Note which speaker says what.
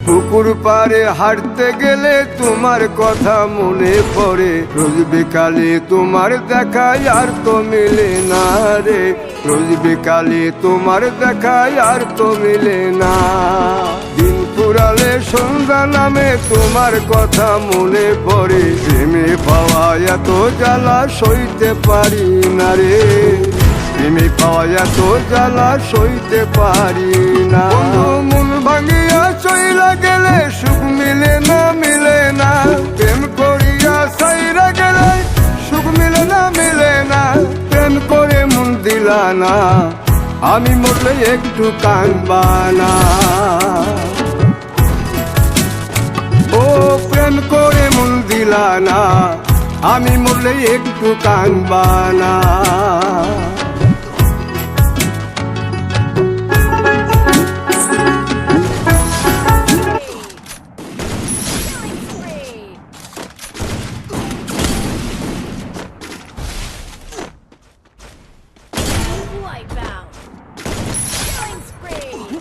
Speaker 1: পুকুর পাড়ে হাঁটতে গেলে তোমার কথা মনে পড়ে, রোজ বিকালে তোমার দেখা আর তো মিলে না রে, রোজ বিকালে তোমার দেখা আর তো মিলে না। দিন ফুরালে সন্ধ্যা নামে তোমার কথা মনে পড়ে, প্রেমে পাওয়া এত জ্বালা সইতে পারি না রে, প্রেমে পাওয়া এত জ্বালা সইতে পারি না। মন ভাঙিয়া চইলা গেলে সুখ মিলে না, মিলে না, প্রেম করিয়া সাইরা গেলে সুখ মিলে না, মিলে না, প্রেম করে মন দিলা না, আমি মরলে একটু কাঁদবা না। ও প্রেম করে মন দিলা না, আমি মরলে একটু কাঁদবা না।